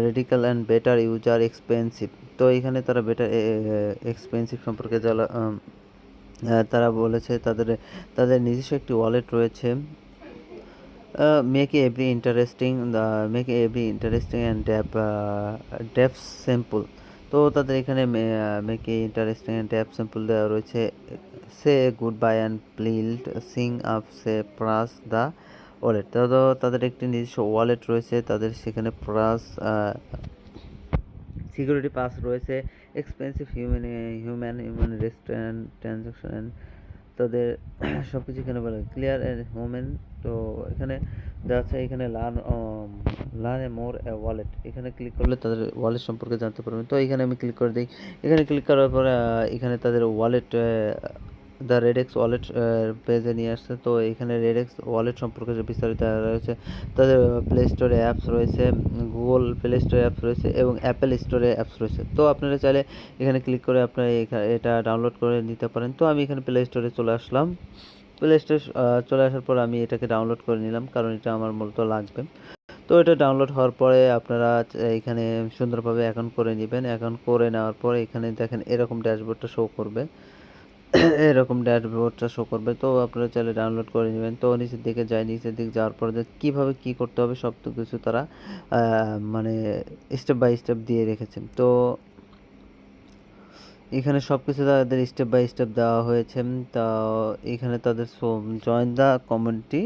Radical and better user expensive. তো এখানে তারা বেটার এক্সপেন্সিভ সম্পর্কে তারা বলেছে তাদের নিজস্ব একটি ওয়ালেট রয়েছে। Make every interesting and dead simple. তো তাদের এখানে make a interesting and dead simple দেওয়া রয়েছে। Say good bye and pulled sign up say press the wallet. তো তাদের একটি নিজস্ব ওয়ালেট রয়েছে, তাদের সেখানে প্লাস সিকিউরিটি পাস রয়েছে, এক্সপেন্সিভ হিউম্যান রেস্টুরেন্ট ট্রানজাকশন, তাদের সব কিছু এখানে বলে ক্লিয়ার অ্যান্ড হিউম্যান। তো এখানে যাচ্ছে এখানে লার্ন এ মোর ওয়ালেট, এখানে ক্লিক করলে তাদের ওয়ালেট সম্পর্কে জানতে পারবেন। তো এখানে আমি ক্লিক করে দিই। এখানে ক্লিক করার পরে এখানে তাদের ওয়ালেট দ্য রেডেক্স ওয়ালেট পেজে নিয়ে আসছে। তো এখানে রেডেক্স ওয়ালেট সম্পর্কে যে বিস্তারিত রয়েছে, তাদের প্লে স্টোরে অ্যাপস রয়েছে, গুগল প্লে স্টোরে অ্যাপস রয়েছে এবং অ্যাপেল স্টোরে অ্যাপস রয়েছে। তো আপনারা চাইলে এখানে ক্লিক করে আপনারা এটা ডাউনলোড করে নিতে পারেন। তো আমি এখানে প্লে স্টোরে চলে আসলাম। প্লে স্টোরে চলে আসার পর আমি এটাকে ডাউনলোড করে নিলাম, কারণ এটা আমার মূলত লাগবে। তো এটা ডাউনলোড হওয়ার পরে আপনারা এখানে সুন্দরভাবে অ্যাকাউন্ট করে নেবেন। অ্যাকাউন্ট করে নেওয়ার পরে এখানে দেখেন এরকম ড্যাশবোর্ডটা শো করবে। এরকম ড্যাশবোর্ডটা শো করবে। তো আপনারা চাইলে ডাউনলোড করে নেবেন। তো নিচের দিকে নিচের দিকে যাওয়ার পরে কীভাবে কী করতে হবে সব কিছু তারা মানে স্টেপ বাই স্টেপ দিয়ে রেখেছেন। তো এখানে সব কিছু তাদের স্টেপ বাই স্টেপ দেওয়া হয়েছে। তা এখানে তাদের join the community,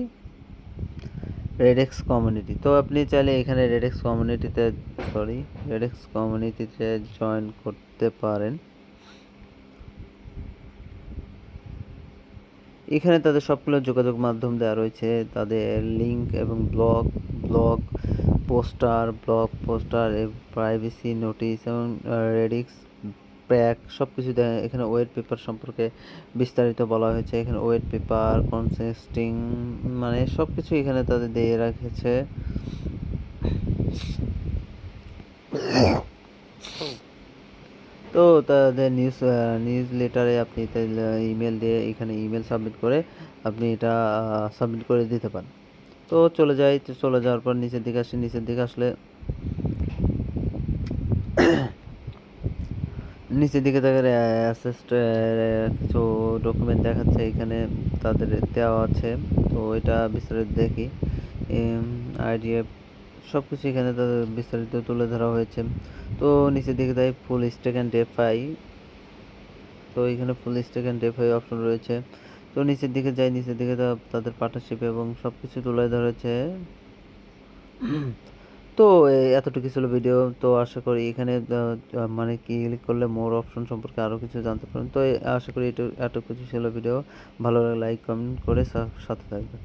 RedX community. তো আপনি চাইলে এখানে রেডেক্স কমিউনিটিতে জয়েন করতে পারেন। এখানে তাদের সবগুলো যোগাযোগ মাধ্যম দেওয়া রয়েছে, তাদের লিঙ্ক এবং ব্লগ পোস্টার প্রাইভেসি নোটিশ এবং রেডিক্স প্যাক সব কিছু দেয়। এখানে ওয়েট পেপার সম্পর্কে বিস্তারিত বলা হয়েছে। এখানে ওয়েট পেপার কনসিস্টিং মানে সব কিছু এখানে তাদের দিয়ে রেখেছে। তো তাদের নিউজ লেটারে আপনি ইমেল দিয়ে এখানে ইমেল সাবমিট করে আপনি এটা সাবমিট করে দিতে পারেন। তো চলে যাওয়ার পর নিচের দিকে আসলে নিচের দিকে তাদের কিছু ডকুমেন্ট দেখাচ্ছে, এখানে তাদের দেওয়া আছে। তো এটা বিস্তারিত দেখি। আইডিএফ সব কিছু এখানে তাদের বিস্তারিত তুলে ধরা হয়েছে। তো নিচের দিকে তাই ফুল স্ট্যাক অ্যান্ড ডেফাই। তো এখানে ফুল স্ট্যাক অ্যান্ড ডেফাই অপশন রয়েছে। তো নিচের দিকে তাদের পার্টনারশিপ এবং সব কিছু তুলে ধরেছে। তো এতটুকু ছিল ভিডিও। তো আশা করি এখানে মানে ক্লিক করলে মোর অপশন সম্পর্কে আরও কিছু জানতে পারেন। তো আশা করি এত কিছু ছিল ভিডিও। ভালো লাগলে লাইক কমেন্ট করে সাথে থাকবেন।